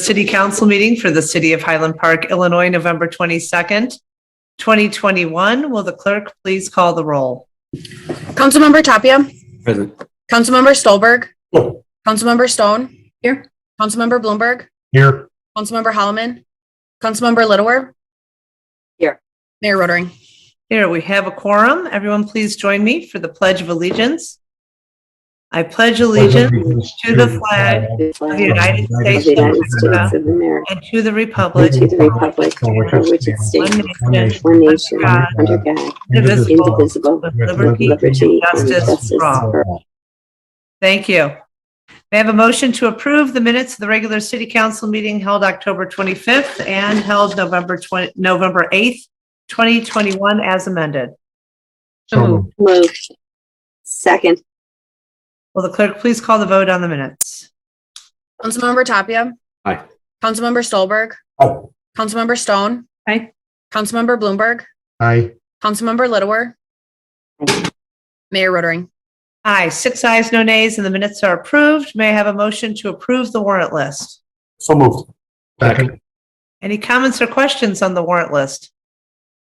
City Council meeting for the City of Highland Park, Illinois, November 22nd, 2021. Will the clerk please call the roll? Councilmember Tapia. Present. Councilmember Stolberg. Oh. Councilmember Stone. Here. Councilmember Bloomberg. Here. Councilmember Holloman. Councilmember Littlewer. Here. Mayor Rotering. Here we have a quorum. Everyone please join me for the Pledge of Allegiance. I pledge allegiance to the flag of the United States of America and to the republic for which it stands, one nation, under God, indivisible, with liberty liberty and and justice for all. Thank you. May I have a motion to approve the minutes of the regular City Council meeting held October 25th and held November 8th, 2021 as amended? Moved. Second. Will the clerk please call the vote on the minutes? Councilmember Tapia. Aye. Councilmember Stolberg. Oh. Councilmember Stone. Aye. Councilmember Bloomberg. Aye. Councilmember Littlewer. Mayor Rotering. Aye, 6 ayes, no nays, and the minutes are approved. May I have a motion to approve the warrant list? So moved. Second. Any comments or questions on the warrant list?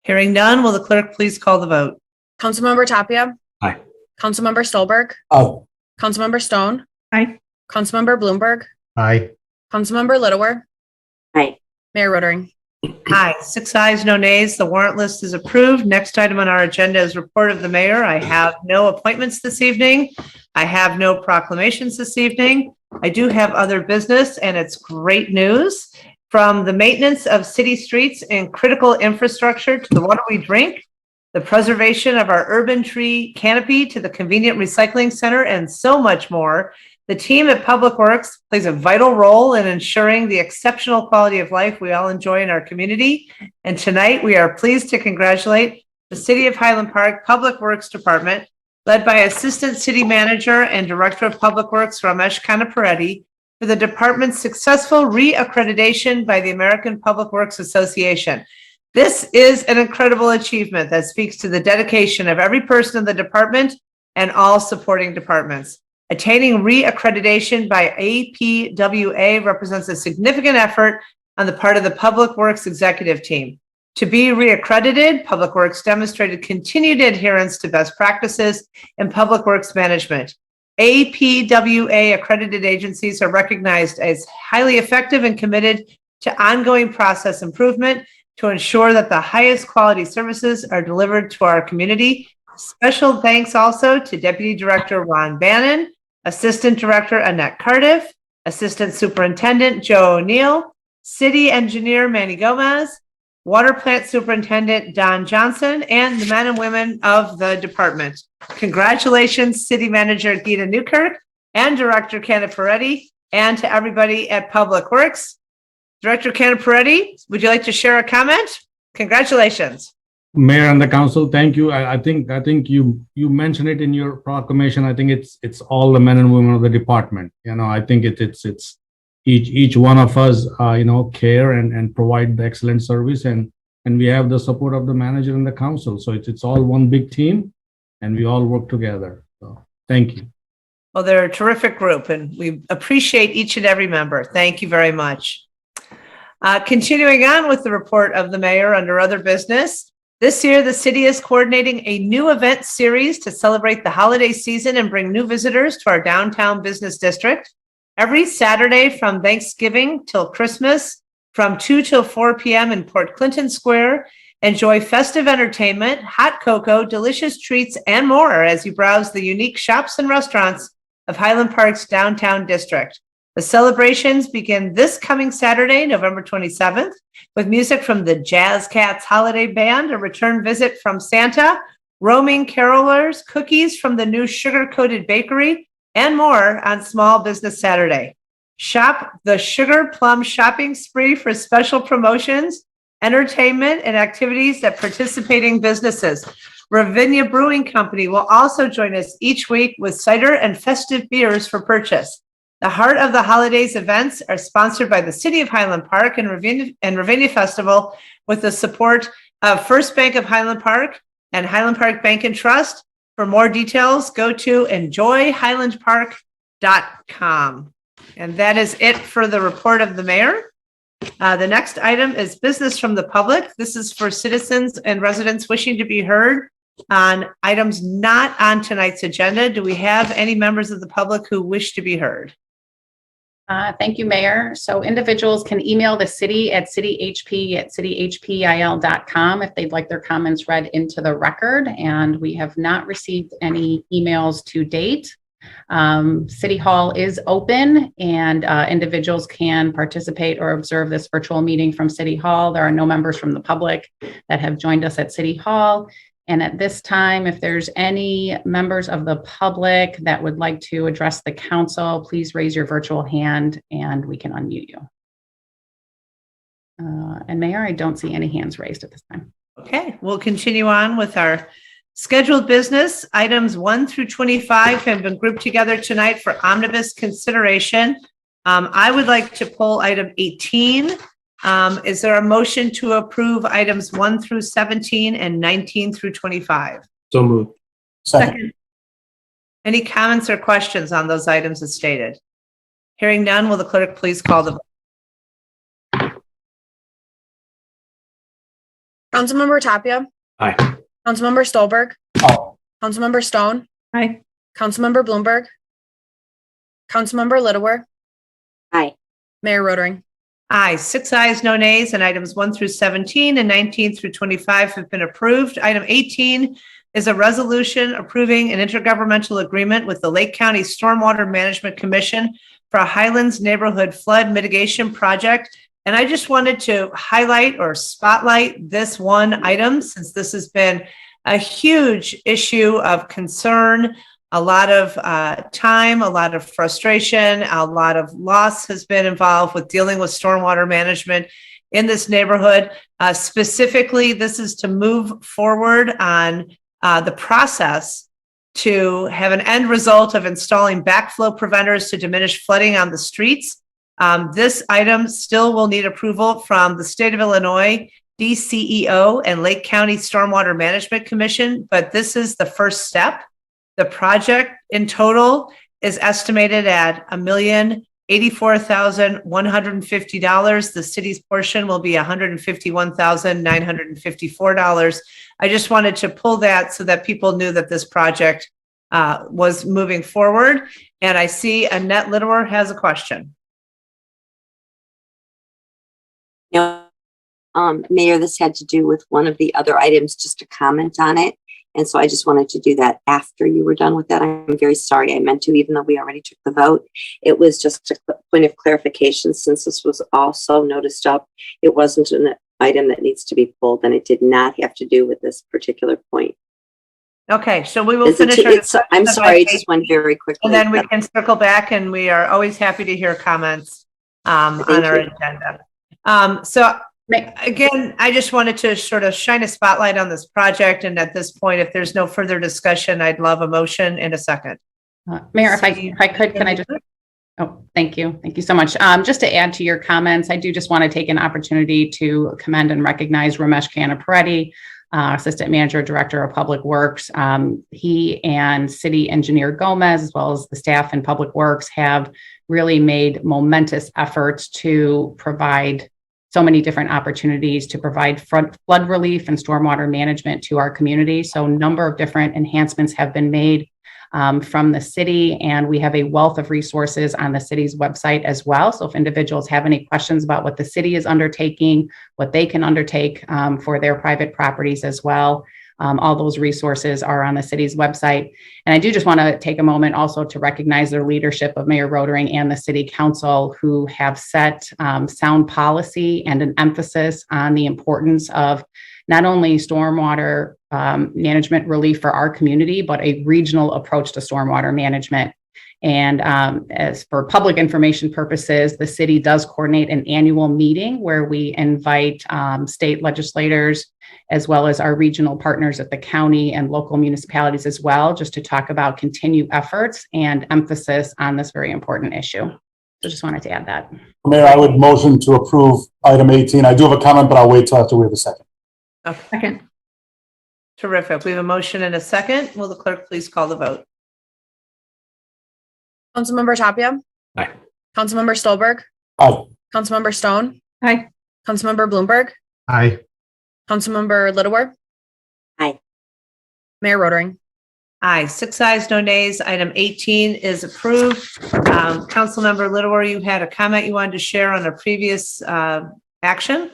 Hearing none, will the clerk please call the vote? Councilmember Tapia. Aye. Councilmember Stolberg. Oh. Councilmember Stone. Aye. Councilmember Bloomberg. Aye. Councilmember Littlewer. Aye. Mayor Rotering. Aye, 6 ayes, no nays. The warrant list is approved. Next item on our agenda is report of the mayor. I have no appointments this evening. I have no proclamations this evening. I do have other business, and it's great news. From the maintenance of city streets and critical infrastructure to the water we drink, the preservation of our urban tree canopy to the convenient recycling center, and so much more, the team at Public Works plays a vital role in ensuring the exceptional quality of life we all enjoy in our community. And tonight we are pleased to congratulate the City of Highland Park Public Works Department, led by Assistant City Manager and Director of Public Works, Ramesh Kanapareddy, for the department's successful re-accreditation by the American Public Works Association. This is an incredible achievement that speaks to the dedication of every person in the department and all supporting departments. Attaining re-accreditation by APWA represents a significant effort on the part of the Public Works executive team. To be re-accredited, Public Works demonstrated continued adherence to best practices in public works management. APWA accredited agencies are recognized as highly effective and committed to ongoing process improvement to ensure that the highest quality services are delivered to our community. Special thanks also to Deputy Director Ron Bannon, Assistant Director Annette Cardiff, Assistant Superintendent Joe O'Neill, City Engineer Manny Gomez, Water Plant Superintendent Don Johnson, and the men and women of the department. Congratulations, City Manager Gita Newkirk and Director Kanapareddy, and to everybody at Public Works. Director Kanapareddy, would you like to share a comment? Congratulations. Mayor and the council, thank you. I think you mentioned it in your proclamation. I think it's all the men and women of the department. I think it's each one of us care and provide the excellent service, and we have the support of the manager and the council. So it's all one big team, and we all work together. So thank you. Well, they're a terrific group, and we appreciate each and every member. Thank you very much. Continuing on with the report of the mayor under other business. This year, the city is coordinating a new event series to celebrate the holiday season and bring new visitors to our downtown business district. Every Saturday from Thanksgiving till Christmas, from 2 till 4 p.m. in Port Clinton Square, enjoy festive entertainment, hot cocoa, delicious treats, and more as you browse the unique shops and restaurants of Highland Park's downtown district. The celebrations begin this coming Saturday, November 27th, with music from the Jazz Cats Holiday Band, a return visit from Santa, roaming carolers, cookies from the new sugar-coated bakery, and more on Small Business Saturday. Shop the Sugar Plum Shopping Spree for special promotions, entertainment, and activities at participating businesses. Ravinia Brewing Company will also join us each week with cider and festive beers for purchase. The Heart of the Holidays events are sponsored by the City of Highland Park and Ravinia Festival with the support of First Bank of Highland Park and Highland Park Bank and Trust. For more details, go to enjoyhighlandpark.com. And that is it for the report of the mayor. The next item is business from the public. This is for citizens and residents wishing to be heard on items not on tonight's agenda. Do we have any members of the public who wish to be heard? Thank you, Mayor. So individuals can email the city at cityhp@cityhpil.com if they'd like their comments read into the record. And we have not received any emails to date. City Hall is open and individuals can participate or observe this virtual meeting from City Hall. There are no members from the public that have joined us at City Hall. And at this time, if there's any members of the public that would like to address the council, please raise your virtual hand and we can unmute you. And Mayor, I don't see any hands raised at this time. Okay, we'll continue on with our scheduled business. Items 1 through 25 have been grouped together tonight for omnibus consideration. I would like to pull item 18. Is there a motion to approve items 1 through 17 and 19 through 25? So moved. Second. Any comments or questions on those items as stated? Hearing none, will the clerk please call the vote? Councilmember Tapia. Aye. Councilmember Stolberg. Aye. Councilmember Stone. Aye. Councilmember Bloomberg. Councilmember Littlewer. Aye. Mayor Rotering. Aye, 6 ayes, no nays, and items 1 through 17 and 19 through 25 have been approved. Item 18 is a resolution approving an intergovernmental agreement with the Lake County Stormwater Management Commission for a Highlands Neighborhood Flood Mitigation Project. And I just wanted to highlight or spotlight this one item since this has been a huge issue of concern. A lot of time, a lot of frustration, a lot of loss has been involved with dealing with stormwater management in this neighborhood. Specifically, this is to move forward on the process to have an end result of installing backflow preventers to diminish flooding on the streets. This item still will need approval from the state of Illinois, DCEO, and Lake County Stormwater Management Commission, but this is the first step. The project in total is estimated at $1,084,150. The city's portion will be $151,954. I just wanted to pull that so that people knew that this project was moving forward. And I see Annette Littlewer has a question. Now, Mayor, this had to do with one of the other items, just to comment on it. And so I just wanted to do that after you were done with that. I'm very sorry. I meant to, even though we already took the vote. It was just a point of clarification since this was also noticed up. It wasn't an item that needs to be pulled and it did not have to do with this particular point. Okay, so we will finish. I'm sorry, it just went very quickly. And then we can circle back and we are always happy to hear comments on our agenda. So again, I just wanted to sort of shine a spotlight on this project. And at this point, if there's no further discussion, I'd love a motion in a second. Mayor, if I could, can I just, oh, thank you. Thank you so much. Just to add to your comments, I do just want to take an opportunity to commend and recognize Ramesh Canaparetti, Assistant Manager, Director of Public Works. He and City Engineer Gomez, as well as the staff in Public Works, have really made momentous efforts to provide so many different opportunities to provide flood relief and stormwater management to our community. So a number of different enhancements have been made from the city, and we have a wealth of resources on the city's website as well. So if individuals have any questions about what the city is undertaking, what they can undertake for their private properties as well, all those resources are on the city's website. And I do just want to take a moment also to recognize the leadership of Mayor Rotering and the City Council, who have set sound policy and an emphasis on the importance of not only stormwater management relief for our community, but a regional approach to stormwater management. And as for public information purposes, the city does coordinate an annual meeting where we invite state legislators, as well as our regional partners at the county and local municipalities as well, just to talk about continued efforts and emphasis on this very important issue. So just wanted to add that. Mayor, I would motion to approve item 18. I do have a comment, but I'll wait till after we have a second. Okay. Second. Terrific. We have a motion and a second. Will the clerk please call the vote? Councilmember Tapia. Aye. Councilmember Stolberg, Aye. Councilmember Stone, Aye. Councilmember Bloomberg, Aye. Councilmember Littlewer. Aye. Mayor Rotering. Aye, 6 ayes, no nays. Item 18 is approved. Councilmember Littlewer, you had a comment you wanted to share on a previous action?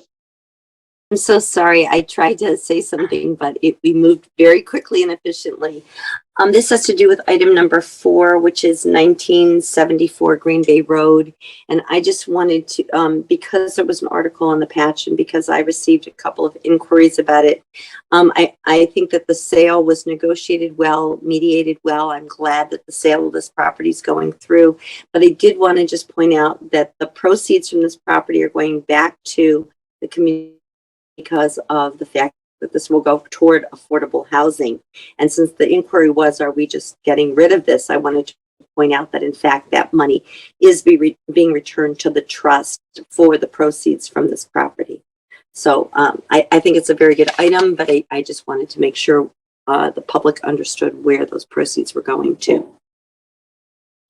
I'm so sorry. I tried to say something, but we moved very quickly and efficiently. This has to do with item number 4, which is 1974 Green Bay Road. And I just wanted to, because there was an article on the patch and because I received a couple of inquiries about it, I think that the sale was negotiated well, mediated well. I'm glad that the sale of this property is going through. But I did want to just point out that the proceeds from this property are going back to the community because of the fact that this will go toward affordable housing. And since the inquiry was, are we just getting rid of this? I wanted to point out that in fact that money is being returned to the trust for the proceeds from this property. So I think it's a very good item, but I just wanted to make sure the public understood where those proceeds were going to.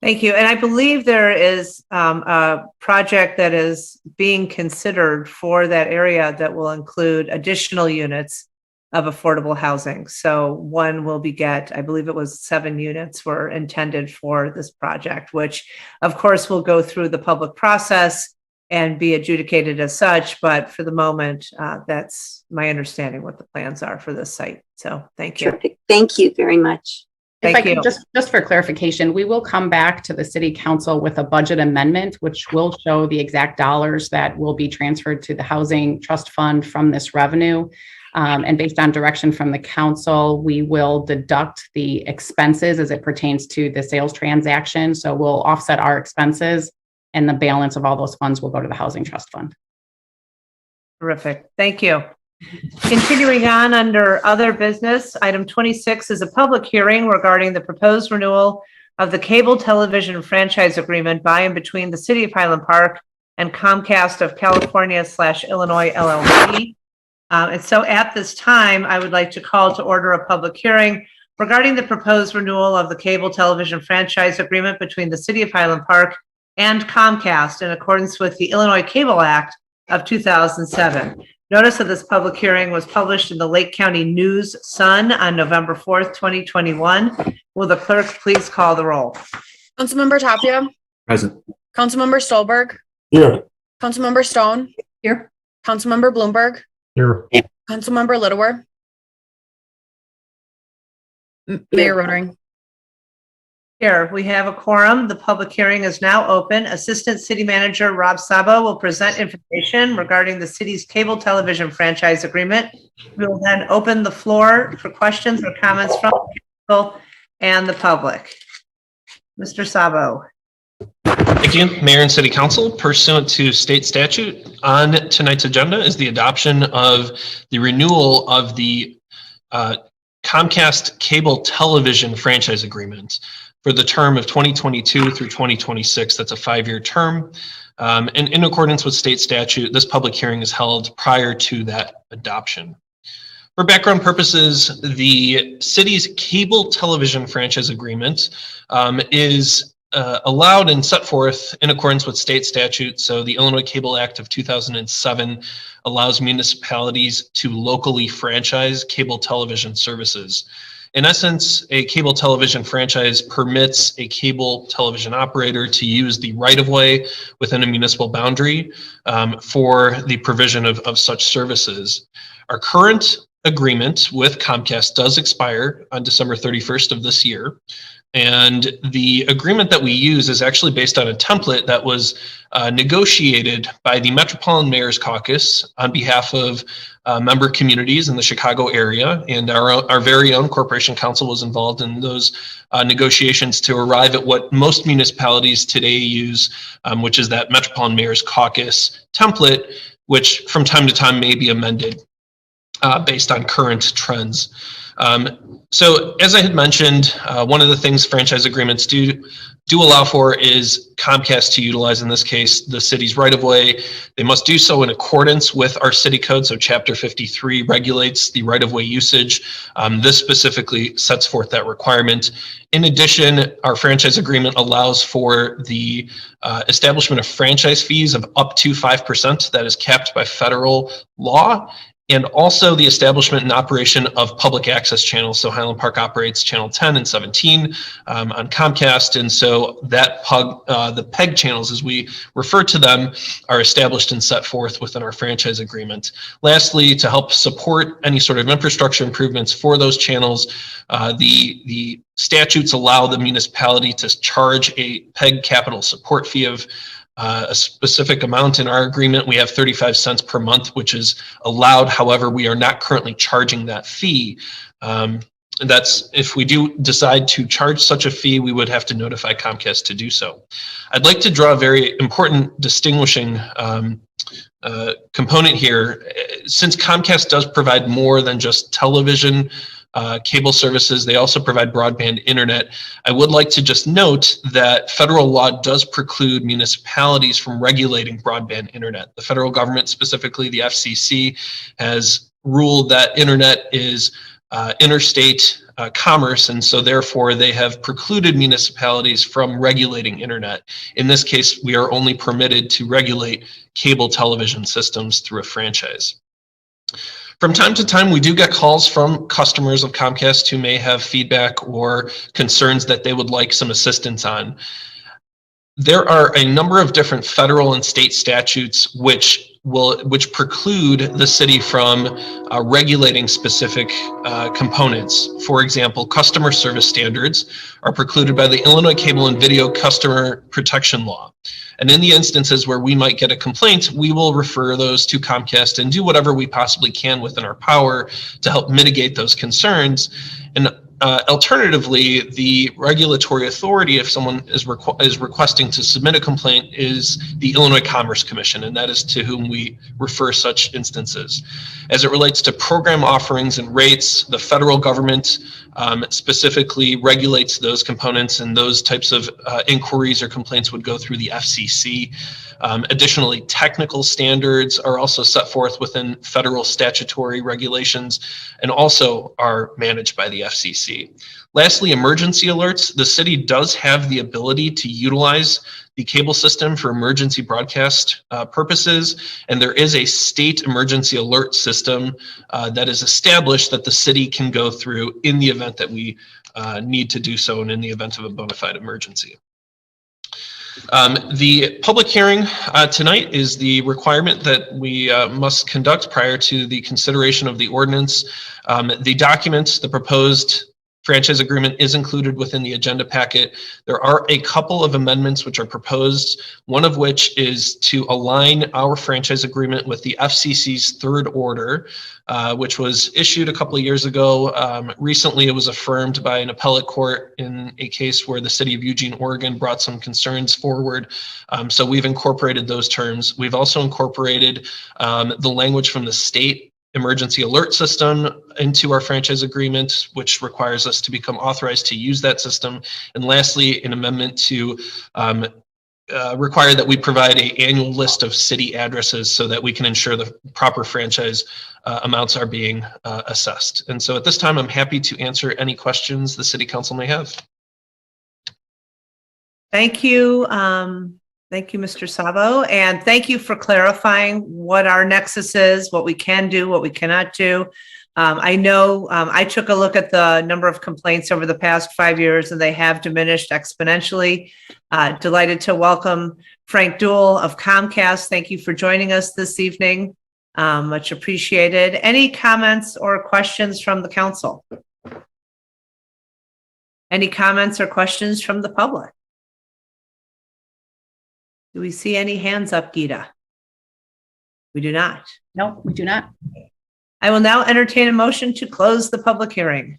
Thank you. And I believe there is a project that is being considered for that area that will include additional units of affordable housing. So one will I believe it was 7 units were intended for this project, which of course will go through the public process and be adjudicated as such. But for the moment, that's my understanding what the plans are for this site. So thank you. Terrific. Thank you very much. If Thank I you. could just for clarification, we will come back to the city council with a budget amendment, which will show the exact dollars that will be transferred to the housing trust fund from this revenue. And based on direction from the council, we will deduct the expenses as it pertains to the sales transaction. So we'll offset our expenses and the balance of all those funds will go to the housing trust fund. Terrific. Thank you. Continuing on under other business, item 26 is a public hearing regarding the proposed renewal of the cable television franchise agreement by and between the City of Highland Park and Comcast of California/Illinois LLC. And so at this time, I would like to call to order a public hearing regarding the proposed renewal of the cable television franchise agreement between the City of Highland Park and Comcast in accordance with the Illinois Cable Act of 2007. Notice of this public hearing was published in the Lake County News Sun on November 4th, 2021. Will the clerk please call the roll? Councilmember Tapia. Present. Councilmember Stolberg. Here. Councilmember Stone. Here. Councilmember Bloomberg. Here. Councilmember Littlewer. Mayor Rotering. Here, we have a quorum. The public hearing is now open. Assistant City Manager Rob Sabo will present information regarding the city's cable television franchise agreement. We will then open the floor for questions or comments from the council and the public. Mr. Sabo. Thank you, Mayor and City Council. Pursuant to state statute, on tonight's agenda is the adoption of the renewal of the Comcast cable television franchise agreement for the term of 2022 through 2026. That's a 5-year term. And in accordance with state statute, this public hearing is held prior to that adoption. For background purposes, the city's cable television franchise agreement is allowed and set forth in accordance with state statute. So the Illinois Cable Act of 2007 allows municipalities to locally franchise cable television services. In essence, a cable television franchise permits a cable television operator to use the right-of-way within a municipal boundary for the provision of such services. Our current agreement with Comcast does expire on December 31st of this year. And the agreement that we use is actually based on a template that was negotiated by the Metropolitan Mayor's Caucus on behalf of member communities in the Chicago area. And our very own Corporation Council was involved in those negotiations to arrive at what most municipalities today use, which is that Metropolitan Mayor's Caucus template, which from time to time may be amended based on current trends. So as I had mentioned, one of the things franchise agreements do do allow for is Comcast to utilize, in this case, the city's right-of-way. They must do so in accordance with our city code. So Chapter 53 regulates the right-of-way usage. This specifically sets forth that requirement. In addition, our franchise agreement allows for the establishment of franchise fees of up to 5% that is capped by federal law, and also the establishment and operation of public access channels. So Highland Park operates channel 10 and 17 on Comcast. And so that the PEG channels, as we refer to them, are established and set forth within our franchise agreement. Lastly, to help support any sort of infrastructure improvements for those channels, the statutes allow the municipality to charge a PEG capital support fee of a specific amount. In our agreement, we have 35 cents per month, which is allowed. However, we are not currently charging that fee. That's if we do decide to charge such a fee, we would have to notify Comcast to do so. I'd like to draw a very important distinguishing component here. Since Comcast does provide more than just television cable services, they also provide broadband internet. I would like to just note that federal law does preclude municipalities from regulating broadband internet. The federal government, specifically the FCC, has ruled that internet is interstate commerce, and so therefore they have precluded municipalities from regulating internet. In this case, we are only permitted to regulate cable television systems through a franchise. From time to time, we do get calls from customers of Comcast who may have feedback or concerns that they would like some assistance on. There are a number of different federal and state statutes which preclude the city from regulating specific components. For example, customer service standards are precluded by the Illinois Cable and Video Customer Protection Law. And in the instances where we might get a complaint, we will refer those to Comcast and do whatever we possibly can within our power to help mitigate those concerns. And alternatively, the regulatory authority, if someone is requesting to submit a complaint, is the Illinois Commerce Commission, and that is to whom we refer such instances. As it relates to program offerings and rates, the federal government specifically regulates those components, and those types of inquiries or complaints would go through the FCC. Additionally, technical standards are also set forth within federal statutory regulations and also are managed by the FCC. Lastly, emergency alerts. The city does have the ability to utilize the cable system for emergency broadcast purposes, and there is a state emergency alert system that is established that the city can go through in the event that we need to do so and in the event of a bona fide emergency. The public hearing tonight is the requirement that we must conduct prior to the consideration of the ordinance. The documents, the proposed franchise agreement, is included within the agenda packet. There are a couple of amendments which are proposed, one of which is to align our franchise agreement with the FCC's third order, which was issued a couple of years ago. Recently, it was affirmed by an appellate court in a case where the city of Eugene, Oregon brought some concerns forward. So we've incorporated those terms. We've also incorporated the language from the state emergency alert system into our franchise agreement, which requires us to become authorized to use that system. And lastly, an amendment to require that we provide an annual list of city addresses so that we can ensure the proper franchise amounts are being assessed. And so at this time, I'm happy to answer any questions the city council may have. Thank you. Thank you, Mr. Sabo, and thank you for clarifying what our nexus is, what we can do, what we cannot do. I know I took a look at the number of complaints over the past 5 years, and they have diminished exponentially. Delighted to welcome Frank Duell of Comcast. Thank you for joining us this evening. Much appreciated. Any comments or questions from the council? Any comments or questions from the public? Do we see any hands up, Geeta? We do not. No, we do not. I will now entertain a motion to close the public hearing.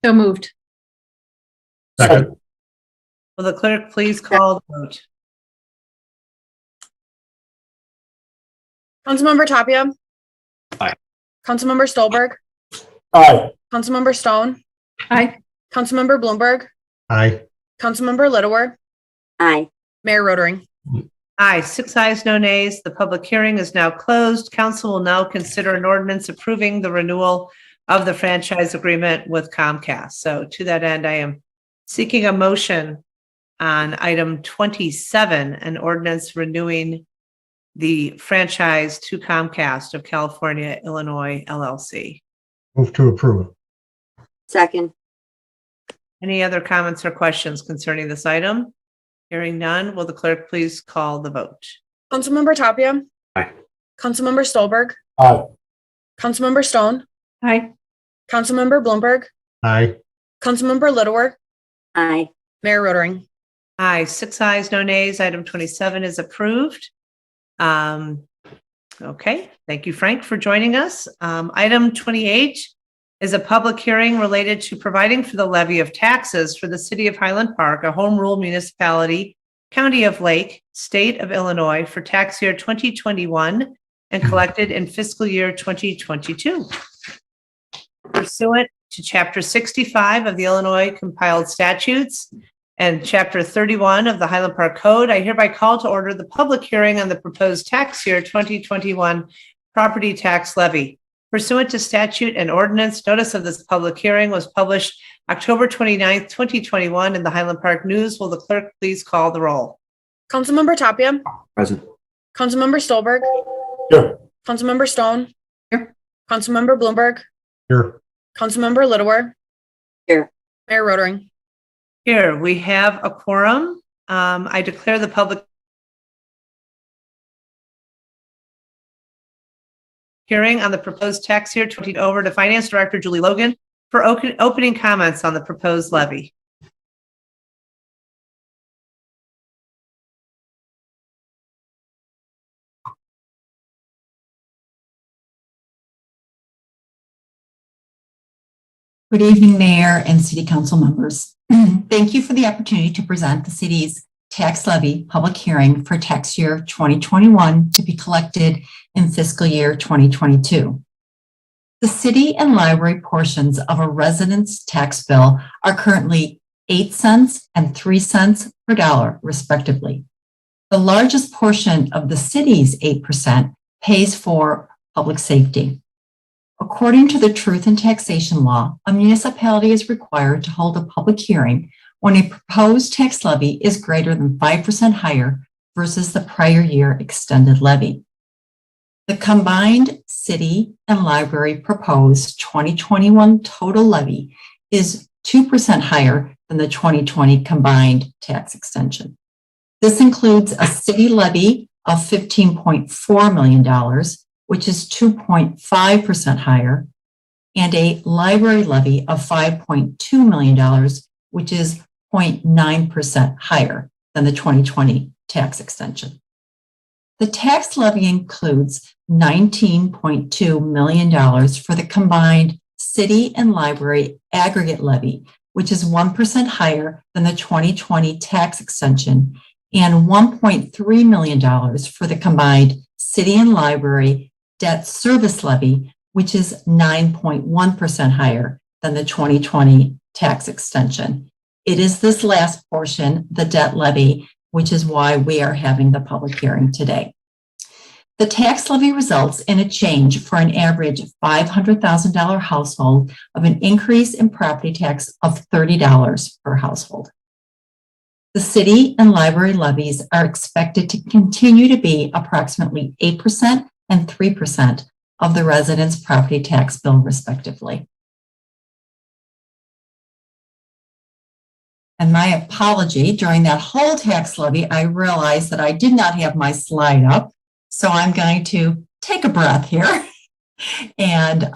So moved. Second. Will the clerk please call the vote? Councilmember Tapia. Aye. Councilmember Stolberg. Aye. Councilmember Stone. Aye. Councilmember Bloomberg. Aye. Councilmember Littlewer. Aye. Mayor Rotering. Aye, 6 ayes, no nays. The public hearing is now closed. Council will now consider an ordinance approving the renewal of the franchise agreement with Comcast. So to that end, I am seeking a motion on item 27, an ordinance renewing the franchise to Comcast of California, Illinois, LLC. Move to approve. Second. Any other comments or questions concerning this item? Hearing none, will the clerk please call the vote? Councilmember Tapia. Aye. Councilmember Stolberg. Aye. Councilmember Stone. Aye. Councilmember Bloomberg. Aye. Councilmember Littleworth. Aye. Mayor Rotering. Aye, 6 ayes, no nays. Item 27 is approved. Okay, thank you, Frank, for joining us. Item 28 is a public hearing related to providing for the levy of taxes for the city of Highland Park, a home rule municipality, county of Lake, state of Illinois for tax year 2021 and collected in fiscal year 2022. Pursuant to Chapter 65 of the Illinois Compiled Statutes and Chapter 31 of the Highland Park Code, I hereby call to order the public hearing on the proposed tax year 2021 property tax levy. Pursuant to statute and ordinance, notice of this public hearing was published October 29th, 2021 in the Highland Park News. Will the clerk please call the roll? Councilmember Tapia. Present. Councilmember Stolberg. Here. Councilmember Stone. Here. Councilmember Bloomberg. Here. Councilmember Littleworth. Here. Mayor Rotering. Here, we have a quorum. I declare the public hearing on the proposed tax year 20 over to Finance Director Julie Logan for opening comments on the proposed levy. Good evening, Mayor and City Council members. Thank you for the opportunity to present the city's tax levy public hearing for tax year 2021 to be collected in fiscal year 2022. The city and library portions of a residence tax bill are currently 8 cents and 3 cents per dollar, respectively. The largest portion of the city's 8% pays for public safety. According to the Truth in Taxation Law, a municipality is required to hold a public hearing when a proposed tax levy is greater than 5% higher versus the prior year extended levy. The combined city and library proposed 2021 total levy is 2% higher than the 2020 combined tax extension. This includes a city levy of $15.4 million, which is 2.5% higher, and a library levy of $5.2 million, which is 0.9% higher than the 2020 tax extension. The tax levy includes $19.2 million for the combined city and library aggregate levy, which is 1% higher than the 2020 tax extension, and $1.3 million for the combined city and library debt service levy, which is 9.1% higher than the 2020 tax extension. It is this last portion, the debt levy, which is why we are having the public hearing today. The tax levy results in a change for an average $500,000 household of an increase in property tax of $30 per household. The city and library levies are expected to continue to be approximately 8% and 3% of the residents' property tax bill, respectively. And my apology, during that whole tax levy, I realized that I did not have my slide up. So I'm going to take a breath here and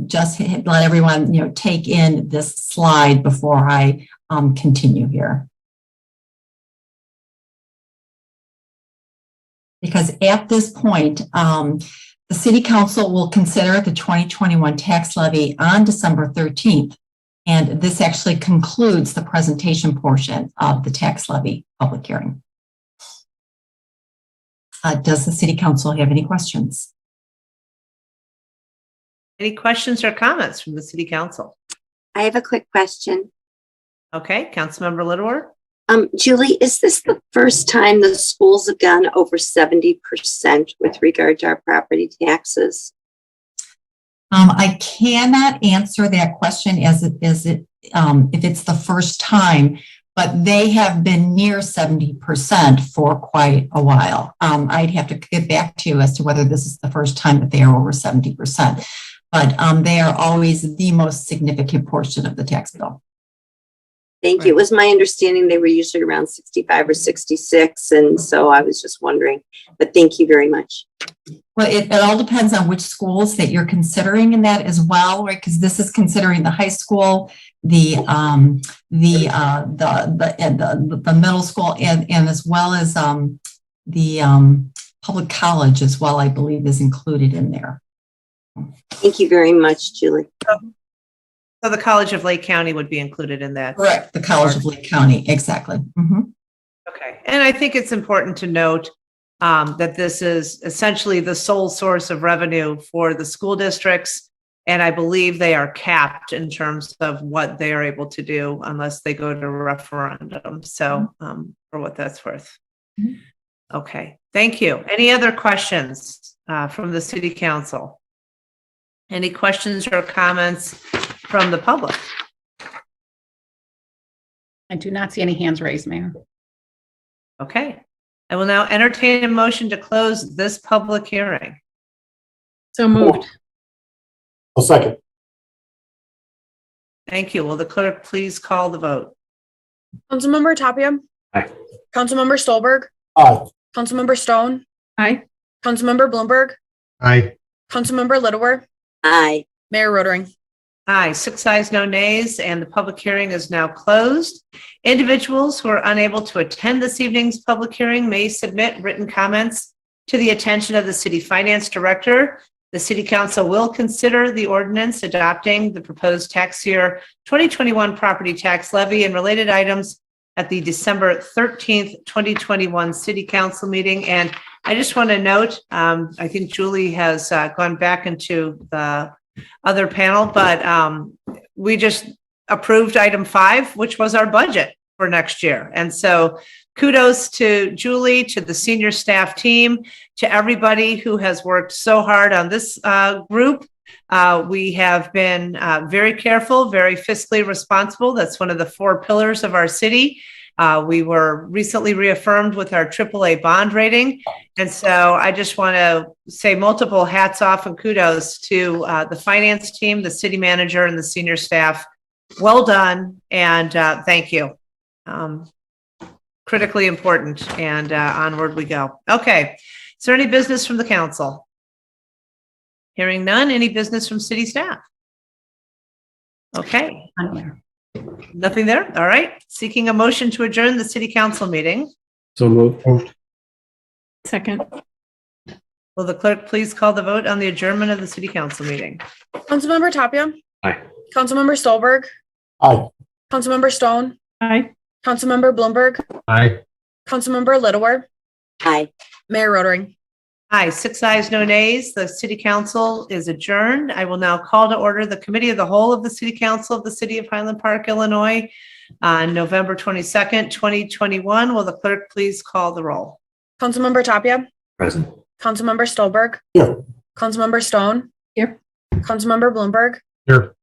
just let everyone, take in this slide before I continue here. Because at this point, the City Council will consider the 2021 tax levy on December 13th. And this actually concludes the presentation portion of the tax levy public hearing. Does the City Council have any questions? Any questions or comments from the City Council? I have a quick question. Okay, Councilmember Littleworth. Julie, is this the first time the schools have gone over 70% with regard to our property taxes? I cannot answer that question if it's the first time, but they have been near 70% for quite a while. I'd have to get back to you as to whether this is the first time that they are over 70%, but they are always the most significant portion of the tax bill. Thank you. It was my understanding they were usually around 65 or 66. And so I was just wondering, but thank you very much. Well, it all depends on which schools that you're considering in that as well, right? Because this is considering the high school, the middle school, and as well as the public college as well, I believe, is included in there. Thank you very much, Julie. So the College of Lake County would be included in that. Correct. The College of Lake County, exactly. Mhm. Okay. And I think it's important to note that this is essentially the sole source of revenue for the school districts. And I believe they are capped in terms of what they are able to do unless they go to referendum. So for what that's worth. Okay. Thank you. Any other questions from the City Council? Any questions or comments from the public? I do not see any hands raised, Mayor. Okay. I will now entertain a motion to close this public hearing. So moved. A second. Thank you. Will the clerk please call the vote? Councilmember Tapia. Aye. Councilmember Stolberg. Aye. Councilmember Stone. Aye. Councilmember Bloomberg. Aye. Councilmember Littlewer. Aye. Mayor Rotering. Aye, 6 ayes, no nays, and the public hearing is now closed. Individuals who are unable to attend this evening's public hearing may submit written comments to the attention of the City Finance Director. The City Council will consider the ordinance adopting the proposed tax year 2021 property tax levy and related items at the December 13th, 2021 City Council meeting. And I just want to note, I think Julie has gone back into the other panel, but we just approved item 5, which was our budget for next year. And so kudos to Julie, to the senior staff team, to everybody who has worked so hard on this group. We have been very careful, very fiscally responsible. That's one of the 4 pillars of our city. We were recently reaffirmed with our AAA bond rating. And so I just want to say multiple hats off and kudos to the finance team, the city manager, and the senior staff. Well done, and thank you. Critically important, and onward we go. Okay, is there any business from the council? Hearing none, any business from city staff? Okay. Nothing there? All right. Seeking a motion to adjourn the city council meeting. So moved. Second. Will the clerk please call the vote on the adjournment of the city council meeting? Councilmember Tapia. Aye. Councilmember Stolberg. Aye. Councilmember Stone. Aye. Councilmember Bloomberg. Aye. Councilmember Littlewer. Aye. Mayor Rotering. Aye, 6 ayes, no nays. The city council is adjourned. I will now call to order the committee of the whole of the city council of the city of Highland Park, Illinois on November 22nd, 2021. Will the clerk please call the roll? Councilmember Tapia. Present. Councilmember Stolberg. Here. Councilmember Stone. Here. Councilmember Bloomberg. Here.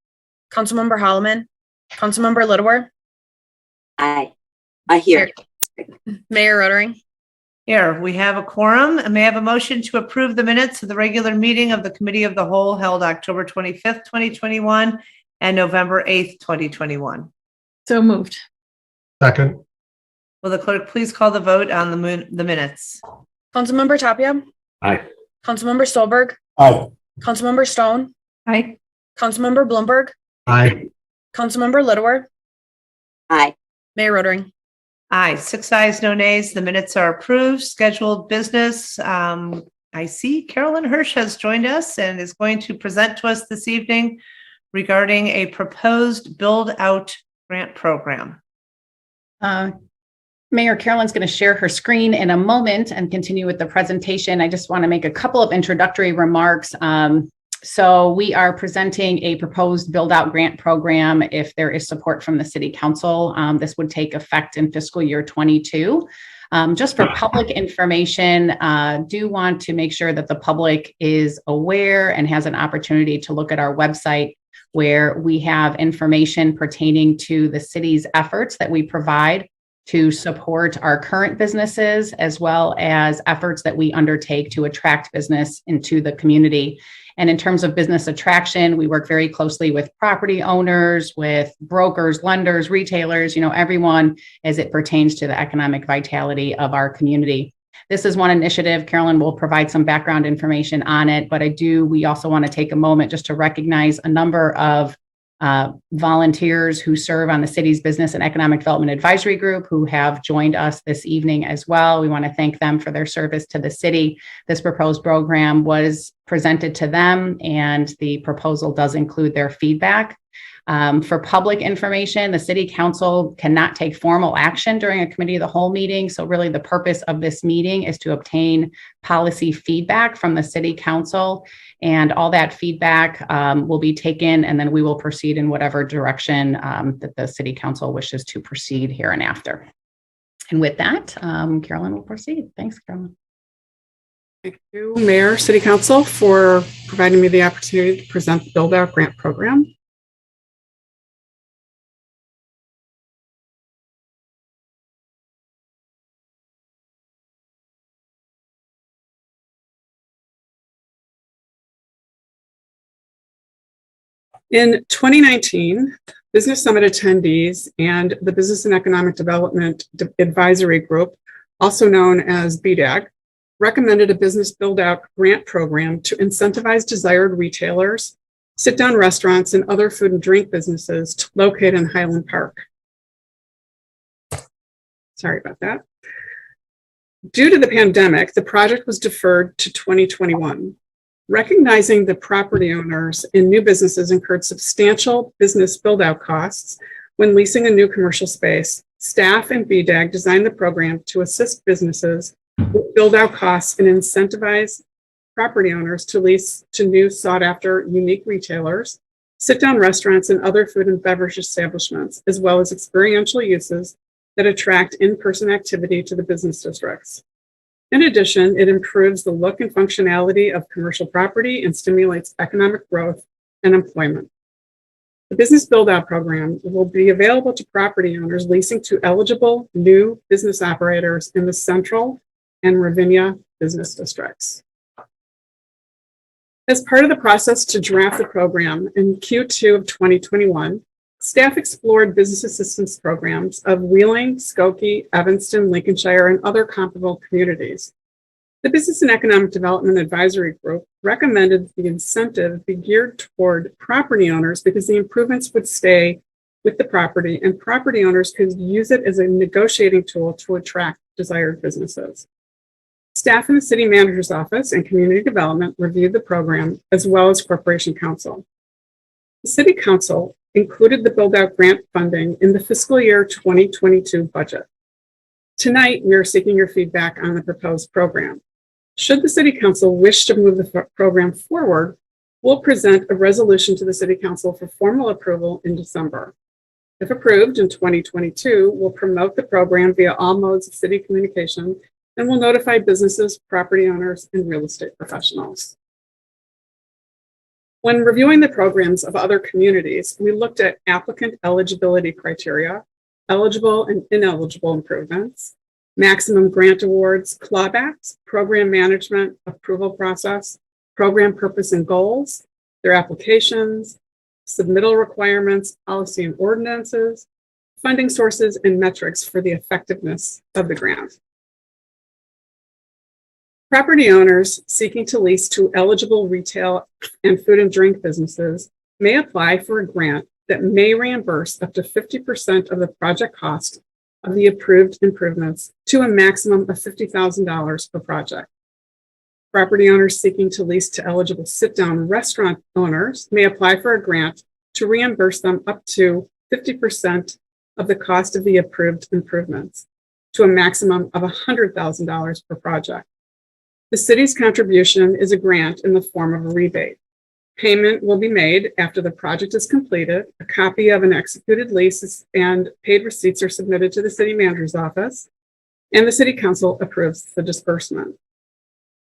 Councilmember Holloman. Councilmember Littlewer. Aye. I hear. Mayor Rotering. Here, we have a quorum. And may I have a motion to approve the minutes of the regular meeting of the committee of the whole held October 25th, 2021 and November 8th, 2021. So moved. Second. Will the clerk please call the vote on the minutes? Councilmember Tapia. Aye. Councilmember Stolberg. Aye. Councilmember Stone. Aye. Councilmember Bloomberg. Aye. Councilmember Littlewer. Aye. Mayor Rotering. Aye, 6 ayes, no nays. The minutes are approved. Scheduled business. I see Carolyn Hirsch has joined us and is going to present to us this evening regarding a proposed build-out grant program. Mayor Carolyn's going to share her screen in a moment and continue with the presentation. I just want to make a couple of introductory remarks. So we are presenting a proposed build-out grant program if there is support from the City Council. This would take effect in fiscal year 22. Just for public information, do want to make sure that the public is aware and has an opportunity to look at our website, where we have information pertaining to the city's efforts that we provide to support our current businesses, as well as efforts that we undertake to attract business into the community. And in terms of business attraction, we work very closely with property owners, with brokers, lenders, retailers, everyone as it pertains to the economic vitality of our community. This is one initiative. Carolyn will provide some background information on it, but we also want to take a moment just to recognize a number of volunteers who serve on the city's Business and Economic Development Advisory Group who have joined us this evening as well. We want to thank them for their service to the city. This proposed program was presented to them, and the proposal does include their feedback. For public information, the City Council cannot take formal action during a committee of the whole meeting. So really the purpose of this meeting is to obtain policy feedback from the City Council, and all that feedback will be taken, and then we will proceed in whatever direction that the City Council wishes to proceed here and after. And with that, Carolyn will proceed. Thanks, Carolyn. Thank you, Mayor, City Council, for providing me the opportunity to present the Build Out Grant Program. In 2019, Business Summit attendees and the Business and Economic Development Advisory Group, also known as BDAG, recommended a business build-out grant program to incentivize desired retailers, sit-down restaurants, and other food and drink businesses to locate in Highland Park. Sorry about that. Due to the pandemic, the project was deferred to 2021. Recognizing the property owners and new businesses incurred substantial business build-out costs when leasing a new commercial space, staff and BDAG designed the program to assist businesses with build-out costs and incentivize property owners to lease to new sought-after unique retailers, sit-down restaurants, and other food and beverage establishments, as well as experiential uses that attract in-person activity to the business districts. In addition, it improves the look and functionality of commercial property and stimulates economic growth and employment. The business build-out program will be available to property owners leasing to eligible new business operators in the Central and Ravinia business districts. As part of the process to draft the program in Q2 of 2021, staff explored business assistance programs of Wheeling, Skokie, Evanston, Lincolnshire, and other comparable communities. The Business and Economic Development Advisory Group recommended the incentive be geared toward property owners because the improvements would stay with the property and property owners could use it as a negotiating tool to attract desired businesses. Staff in the City Manager's Office and Community Development reviewed the program, as well as Corporation Counsel. The City Council included the build-out grant funding in the fiscal year 2022 budget. Tonight, we are seeking your feedback on the proposed program. Should the City Council wish to move the program forward, we'll present a resolution to the City Council for formal approval in December. If approved in 2022, we'll promote the program via all modes of city communication and will notify businesses, property owners, and real estate professionals. When reviewing the programs of other communities, we looked at applicant eligibility criteria, eligible and ineligible improvements, maximum grant awards, clawbacks, program management, approval process, program purpose and goals, their applications, submittal requirements, policy and ordinances, funding sources, and metrics for the effectiveness of the grant. Property owners seeking to lease to eligible retail and food and drink businesses may apply for a grant that may reimburse up to 50% of the project cost of the approved improvements to a maximum of $50,000 per project. Property owners seeking to lease to eligible sit-down restaurant owners may apply for a grant to reimburse them up to 50% of the cost of the approved improvements to a maximum of $100,000 per project. The city's contribution is a grant in the form of a rebate. Payment will be made after the project is completed. A copy of an executed lease and paid receipts are submitted to the city manager's office, and the city council approves the disbursement.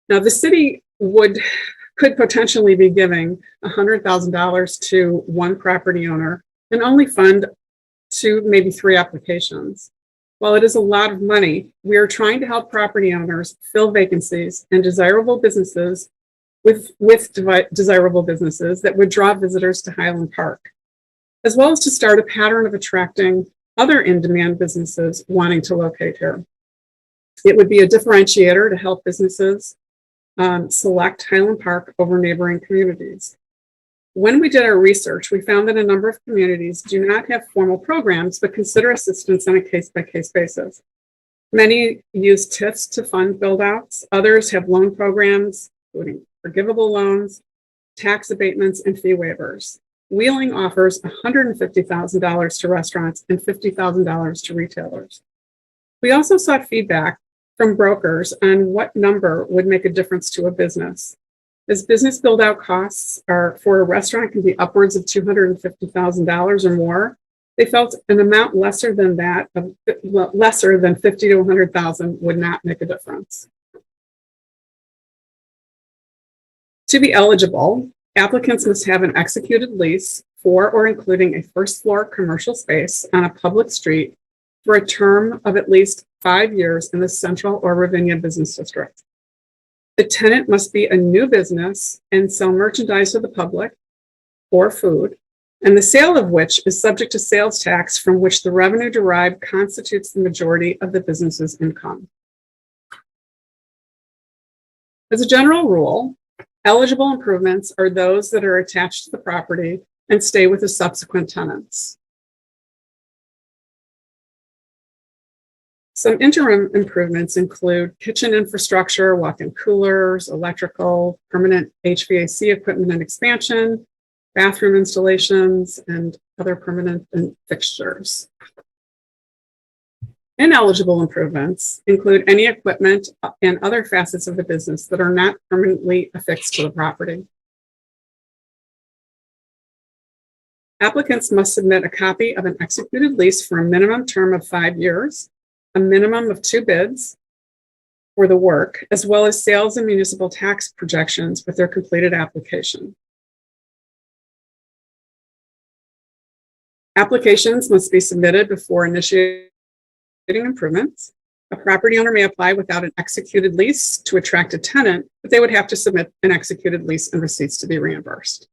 Now, the city could potentially be giving $100,000 to one property owner and only fund 2, maybe 3 applications. While it is a lot of money, we are trying to help property owners fill vacancies and desirable businesses with desirable businesses that would draw visitors to Highland Park, as well as to start a pattern of attracting other in-demand businesses wanting to locate here. It would be a differentiator to help businesses select Highland Park over neighboring communities. When we did our research, we found that a number of communities do not have formal programs, but consider assistance on a case-by-case basis. Many use TIFs to fund build-outs. Others have loan programs, including forgivable loans, tax abatements, and fee waivers. Wheeling offers $150,000 to restaurants and $50,000 to retailers. We also sought feedback from brokers on what number would make a difference to a business. As business build-out costs are for a restaurant can be upwards of $250,000 or more, they felt an amount lesser than that, lesser than $50,000 to $100,000 would not make a difference. To be eligible, applicants must have an executed lease for or including a first-floor commercial space on a public street for a term of at least 5 years in the Central or Ravinia Business District. The tenant must be a new business and sell merchandise to the public or food, and the sale of which is subject to sales tax from which the revenue derived constitutes the majority of the business's income. As a general rule, eligible improvements are those that are attached to the property and stay with the subsequent tenants. Some interim improvements include kitchen infrastructure, walk-in coolers, electrical, permanent HVAC equipment and expansion, bathroom installations, and other permanent fixtures. Ineligible improvements include any equipment and other facets of the business that are not permanently affixed to the property. Applicants must submit a copy of an executed lease for a minimum term of 5 years, a minimum of 2 bids for the work, as well as sales and municipal tax projections with their completed application. Applications must be submitted before initiating improvements. A property owner may apply without an executed lease to attract a tenant, but they would have to submit an executed lease and receipts to be reimbursed.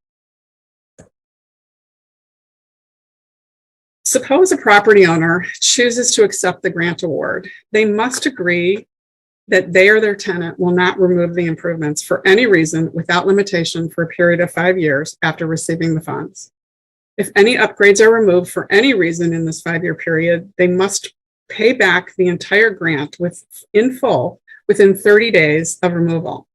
Suppose a property owner chooses to accept the grant award. They must agree that they or their tenant will not remove the improvements for any reason without limitation for a period of 5 years after receiving the funds. If any upgrades are removed for any reason in this 5-year period, they must pay back the entire grant in full within 30 days of removal.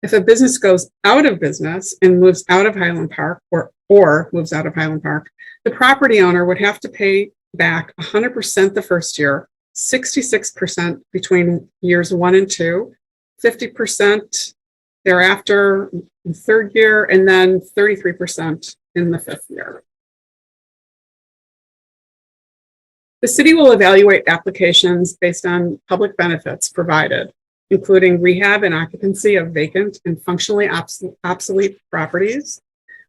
If a business goes out of business and moves out of Highland Park or moves out of Highland Park, the property owner would have to pay back 100% the first year, 66% between years 1 and 2, 50% thereafter the 3rd year, and then 33% in the 5th year. The city will evaluate applications based on public benefits provided, including rehab and occupancy of vacant and functionally obsolete properties,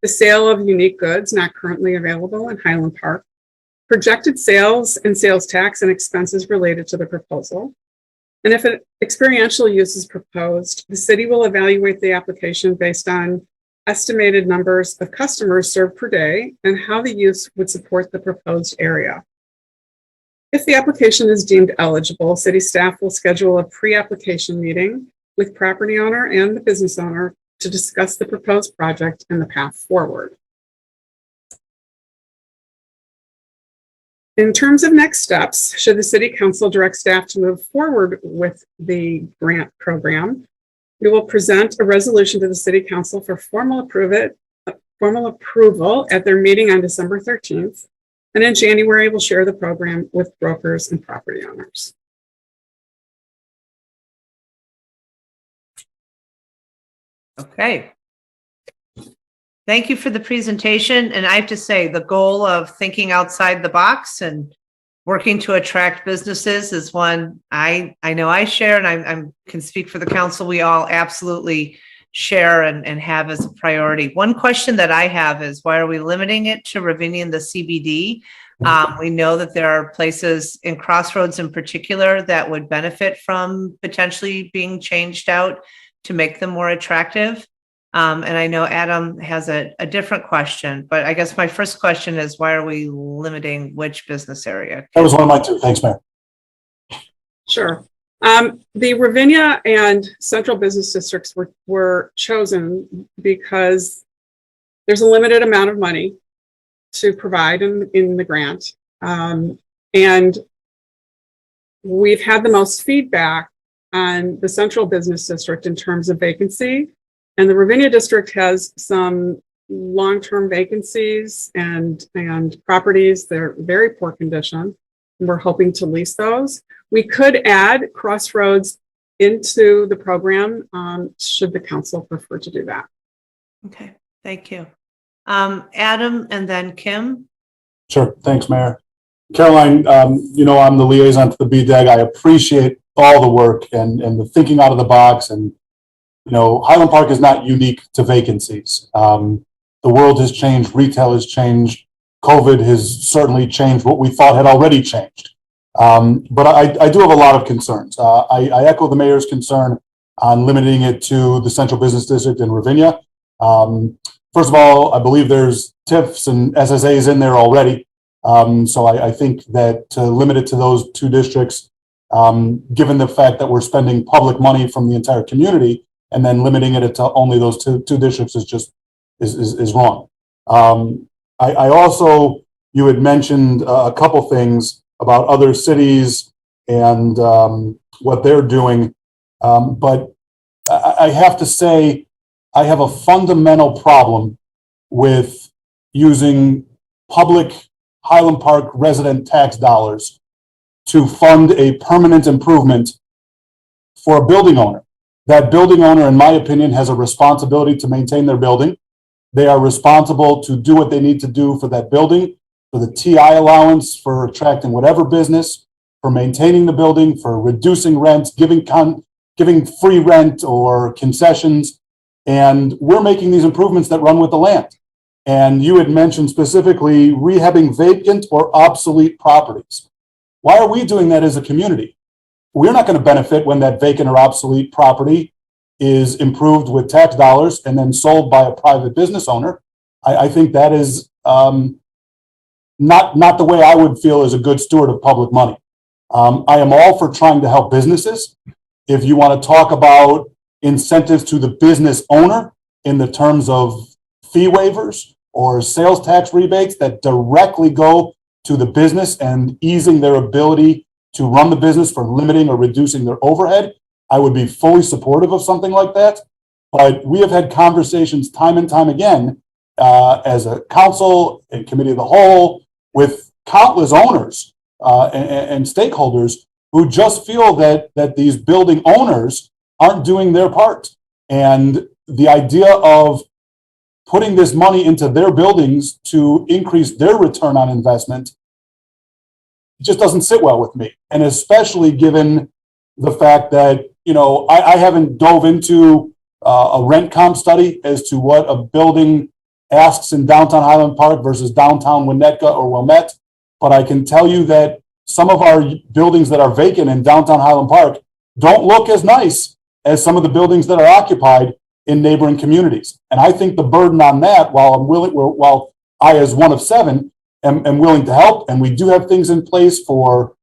the sale of unique goods not currently available in Highland Park, projected sales and sales tax and expenses related to the proposal. And if an experiential use is proposed, the city will evaluate the application based on estimated numbers of customers served per day and how the use would support the proposed area. If the application is deemed eligible, city staff will schedule a pre-application meeting with property owner and the business owner to discuss the proposed project and the path forward. In terms of next steps, should the city council direct staff to move forward with the grant program, we will present a resolution to the city council for formal approval at their meeting on December 13th. And in January, we'll share the program with brokers and property owners. Okay. Thank you for the presentation. And I have to say, the goal of thinking outside the box and working to attract businesses is one I know I share, and I can speak for the council. We all absolutely share and have as a priority. One question that I have is, why are we limiting it to Ravinia and the CBD? We know that there are places in Crossroads in particular that would benefit from potentially being changed out to make them more attractive. And I know Adam has a different question, but I guess my first question is, why are we limiting which business area? That was one of my two. Thanks, Mayor. Sure. The Ravinia and Central Business Districts were chosen because there's a limited amount of money to provide in the grant. And we've had the most feedback on the Central Business District in terms of vacancy. And the Ravinia District has some long-term vacancies and properties. They're very poor condition. And we're hoping to lease those. We could add Crossroads into the program, should the council prefer to do that. Okay, thank you. Adam and then Kim. Sure. Thanks, Mayor. Caroline, you know, I'm the liaison to the BDAG. I appreciate all the work and the thinking out of the box. And, you know, Highland Park is not unique to vacancies. The world has changed. Retail has changed. COVID has certainly changed what we thought had already changed. But I do have a lot of concerns. I echo the mayor's concern on limiting it to the Central Business District in Ravinia. First of all, I believe there's TIFs and SSAs in there already. So I think that to limit it to those two districts, given the fact that we're spending public money from the entire community and then limiting it to only those two districts is just is wrong. I also, you had mentioned a couple things about other cities and what they're doing. But I have to say, I have a fundamental problem with using public Highland Park resident tax dollars to fund a permanent improvement for a building owner. That building owner, in my opinion, has a responsibility to maintain their building. They are responsible to do what they need to do for that building, for the TI allowance, for attracting whatever business, for maintaining the building, for reducing rents, giving free rent or concessions. And we're making these improvements that run with the land. And you had mentioned specifically rehabbing vacant or obsolete properties. Why are we doing that as a community? We're not going to benefit when that vacant or obsolete property is improved with tax dollars and then sold by a private business owner. I think that is not the way I would feel as a good steward of public money. I am all for trying to help businesses. If you want to talk about incentives to the business owner in the terms of fee waivers or sales tax rebates that directly go to the business and easing their ability to run the business for limiting or reducing their overhead, I would be fully supportive of something like that. But we have had conversations time and time again as a council and committee of the whole with countless owners and stakeholders who just feel that these building owners aren't doing their part. And the idea of putting this money into their buildings to increase their return on investment just doesn't sit well with me. And especially given the fact that, you know, I haven't dove into a rent comp study as to what a building asks in downtown Highland Park versus downtown Winnetka or Wilmette. But I can tell you that some of our buildings that are vacant in downtown Highland Park don't look as nice as some of the buildings that are occupied in neighboring communities. And I think the burden on that, while I, as one of seven, am willing to help, and we do have things in place for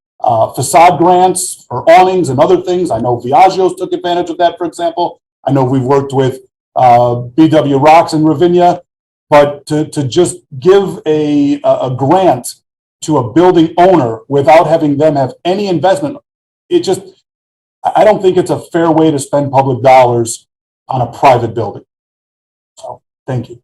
facade grants, for awnings and other things. I know Viaggio's took advantage of that, for example. I know we've worked with BW Rocks in Ravinia, but to just give a grant to a building owner without having them have any investment, I don't think it's a fair way to spend public dollars on a private building. So, thank you.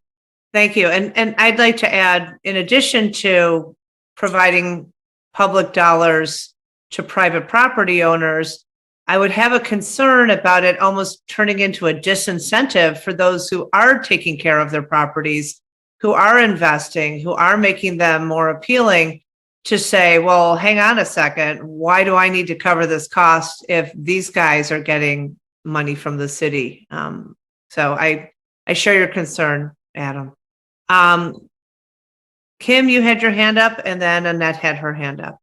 Thank you. And I'd like to add, in addition to providing public dollars to private property owners, I would have a concern about it almost turning into a disincentive for those who are taking care of their properties, who are investing, who are making them more appealing, to say, well, hang on a second, why do I need to cover this cost if these guys are getting money from the city? So I share your concern, Adam. Kim, you had your hand up, and then Annette had her hand up.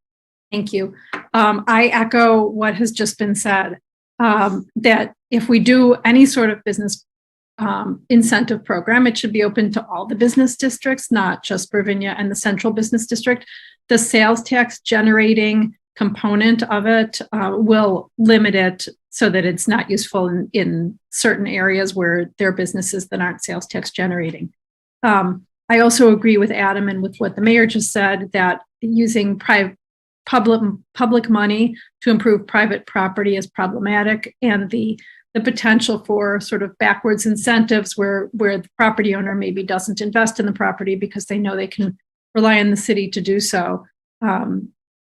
Thank you. I echo what has just been said, that if we do any sort of business incentive program, it should be open to all the business districts, not just Bervinia and the central business district. The sales tax generating component of it will limit it so that it's not useful in certain areas where there are businesses that aren't sales tax generating. I also agree with Adam and with what the mayor just said, that using public money to improve private property is problematic, and the potential for sort of backwards incentives where the property owner maybe doesn't invest in the property because they know they can rely on the city to do so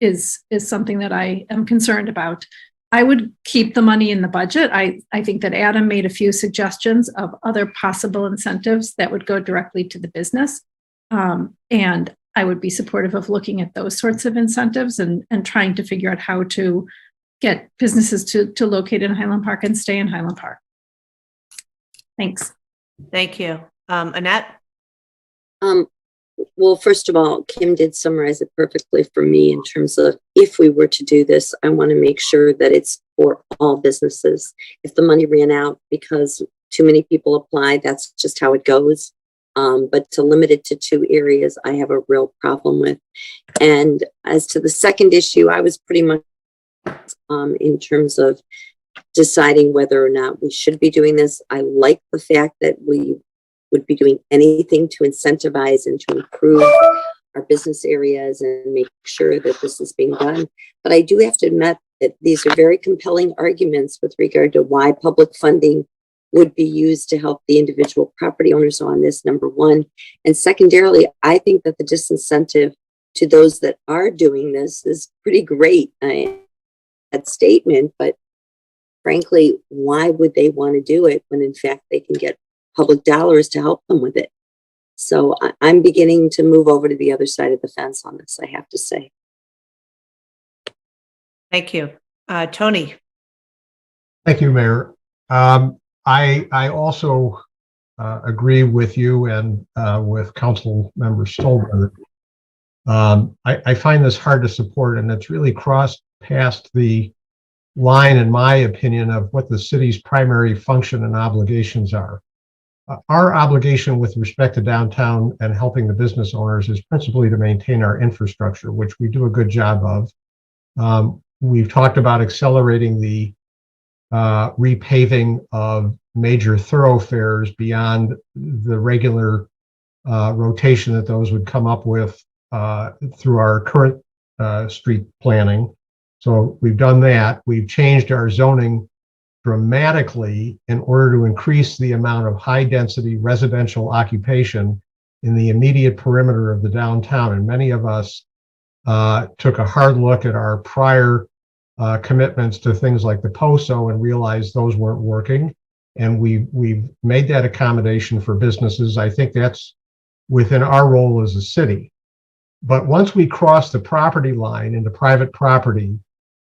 is something that I am concerned about. I would keep the money in the budget. I think that Adam made a few suggestions of other possible incentives that would go directly to the business. And I would be supportive of looking at those sorts of incentives and trying to figure out how to get businesses to locate in Highland Park and stay in Highland Park. Thanks. Thank you. Annette? Well, first of all, Kim did summarize it perfectly for me in terms of if we were to do this, I want to make sure that it's for all businesses. If the money ran out because too many people apply, that's just how it goes. But to limit it to 2 areas, I have a real problem with. And as to the second issue, I was pretty much in terms of deciding whether or not we should be doing this. I like the fact that we would be doing anything to incentivize and to improve our business areas and make sure that this is being done. But I do have to admit that these are very compelling arguments with regard to why public funding would be used to help the individual property owners on this, number one. And secondarily, I think that the disincentive to those that are doing this is pretty great. That statement, but frankly, why would they want to do it when in fact they can get public dollars to help them with it? So I'm beginning to move over to the other side of the fence on this, I have to say. Thank you. Tony? Thank you, Mayor. I also agree with you and with Council Member Stolberg. I find this hard to support, and it's really crossed past the line, in my opinion, of what the city's primary function and obligations are. Our obligation with respect to downtown and helping the business owners is principally to maintain our infrastructure, which we do a good job of. We've talked about accelerating the repaving of major thoroughfares beyond the regular rotation that those would come up with through our current street planning. So we've done that. We've changed our zoning dramatically in order to increase the amount of high density residential occupation in the immediate perimeter of the downtown. And many of us took a hard look at our prior commitments to things like the POSO and realized those weren't working. And we've made that accommodation for businesses. I think that's within our role as a city. But once we cross the property line into private property,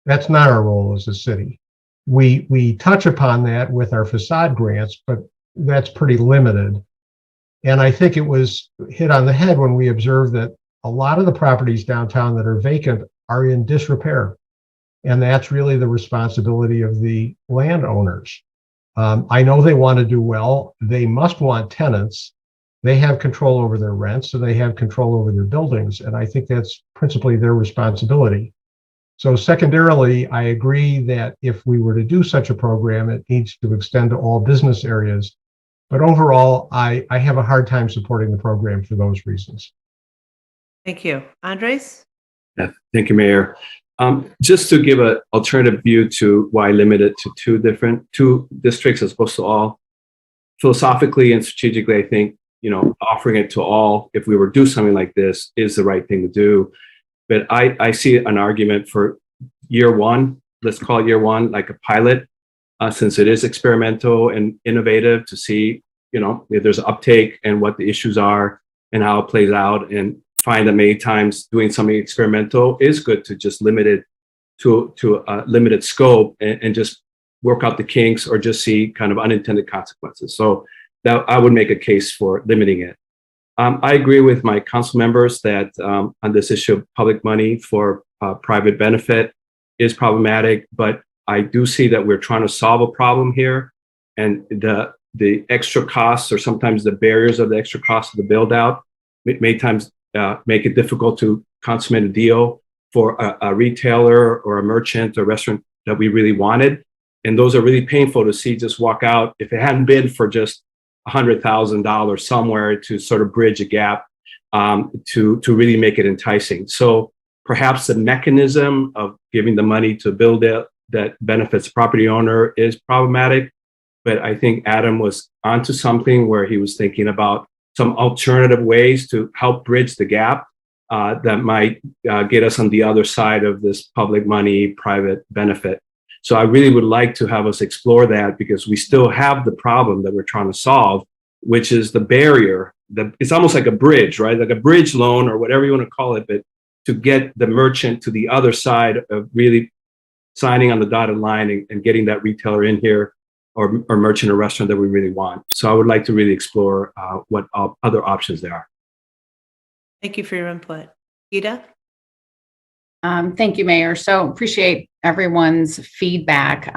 that's not our role as a city. We touch upon that with our facade grants, but that's pretty limited. And I think it was hit on the head when we observed that a lot of the properties downtown that are vacant are in disrepair. And that's really the responsibility of the landowners. I know they want to do well. They must want tenants. They have control over their rents, so they have control over their buildings. And I think that's principally their responsibility. So secondarily, I agree that if we were to do such a program, it needs to extend to all business areas. But overall, I have a hard time supporting the program for those reasons. Thank you. Andres? Yeah, thank you, Mayor. Just to give an alternative view to why limit it to two districts as opposed to all. Philosophically and strategically, I think, offering it to all, if we were to do something like this, is the right thing to do. But I see an argument for year one, let's call it year one, like a pilot, since it is experimental and innovative to see, if there's uptake and what the issues are and how it plays out, and find that many times doing something experimental is good to just limit it to a limited scope and just work out the kinks or just see kind of unintended consequences. So that I would make a case for limiting it. I agree with my council members that on this issue of public money for private benefit is problematic, but I do see that we're trying to solve a problem here, and the extra costs or sometimes the barriers of the extra cost of the build out many times make it difficult to consummate a deal for a retailer or a merchant or restaurant that we really wanted. And those are really painful to see just walk out if it hadn't been for just $100,000 somewhere to sort of bridge a gap to really make it enticing. So perhaps the mechanism of giving the money to build it that benefits the property owner is problematic. But I think Adam was onto something where he was thinking about some alternative ways to help bridge the gap that might get us on the other side of this public money, private benefit. So I really would like to have us explore that, because we still have the problem that we're trying to solve, which is the barrier. It's almost like a bridge, right? Like a bridge loan or whatever you want to call it, but to get the merchant to the other side of really signing on the dotted line and getting that retailer in here or merchant or restaurant that we really want. So I would like to really explore what other options there are. Thank you for your input. Ida? Thank you, Mayor. So appreciate everyone's feedback.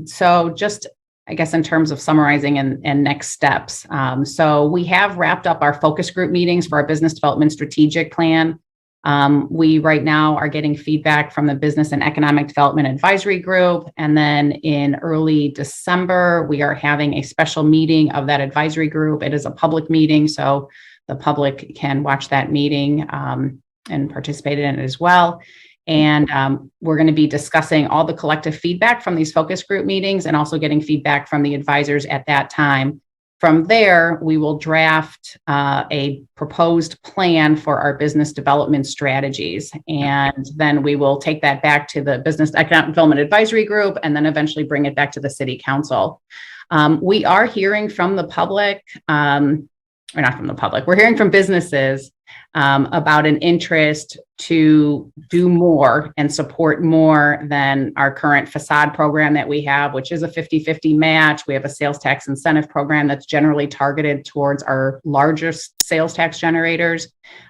So just, I guess, in terms of summarizing and next steps. So we have wrapped up our focus group meetings for our business development strategic plan. We right now are getting feedback from the Business and Economic Development Advisory Group. And then in early December, we are having a special meeting of that advisory group. It is a public meeting, so the public can watch that meeting and participate in it as well. And we're going to be discussing all the collective feedback from these focus group meetings and also getting feedback from the advisors at that time. From there, we will draft a proposed plan for our business development strategies. And then we will take that back to the Business Economic Development Advisory Group and then eventually bring it back to the City Council. We are hearing from the public, or not from the public, we're hearing from businesses about an interest to do more and support more than our current facade program that we have, which is a 50-50 match. We have a sales tax incentive program that's generally targeted towards our largest sales tax generators.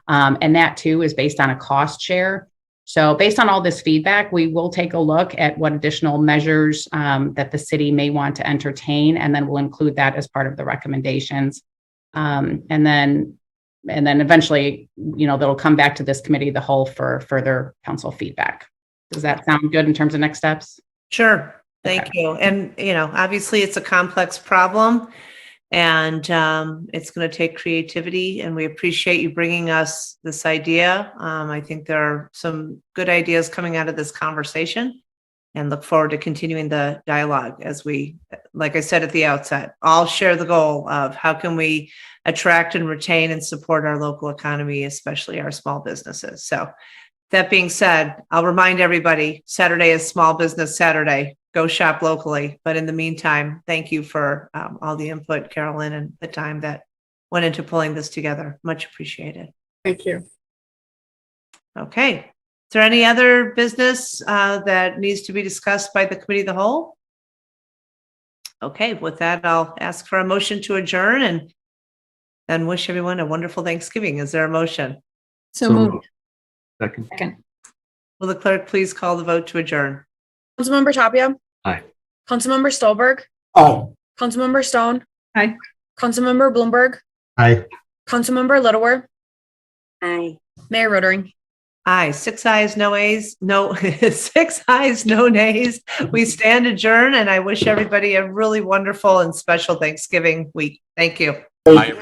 And that too is based on a cost share. So based on all this feedback, we will take a look at what additional measures that the city may want to entertain, and then we'll include that as part of the recommendations. And then eventually, that'll come back to this committee of the whole for further council feedback. Does that sound good in terms of next steps? Sure. Thank you. And, obviously it's a complex problem, and it's going to take creativity, and we appreciate you bringing us this idea. I think there are some good ideas coming out of this conversation, and look forward to continuing the dialogue as we, like I said at the outset, all share the goal of how can we attract and retain and support our local economy, especially our small businesses. So that being said, I'll remind everybody, Saturday is Small Business Saturday. Go shop locally. But in the meantime, thank you for all the input, Carolyn, and the time that went into pulling this together. Much appreciated. Thank you. Okay. Is there any other business that needs to be discussed by the committee of the whole? Okay, with that, I'll ask for a motion to adjourn and wish everyone a wonderful Thanksgiving. Is there a motion? So moved. Second. Will the clerk please call the vote to adjourn? Councilmember Tapia. Aye. Councilmember Stolberg. Aye. Councilmember Stone. Aye. Councilmember Bloomberg. Aye. Councilmember Littleworth. Aye. Mayor Rotering. Aye, 6 ayes, no ayes, no, 6 ayes, no nays. We stand adjourned, and I wish everybody a really wonderful and special Thanksgiving week. Thank you. Hey,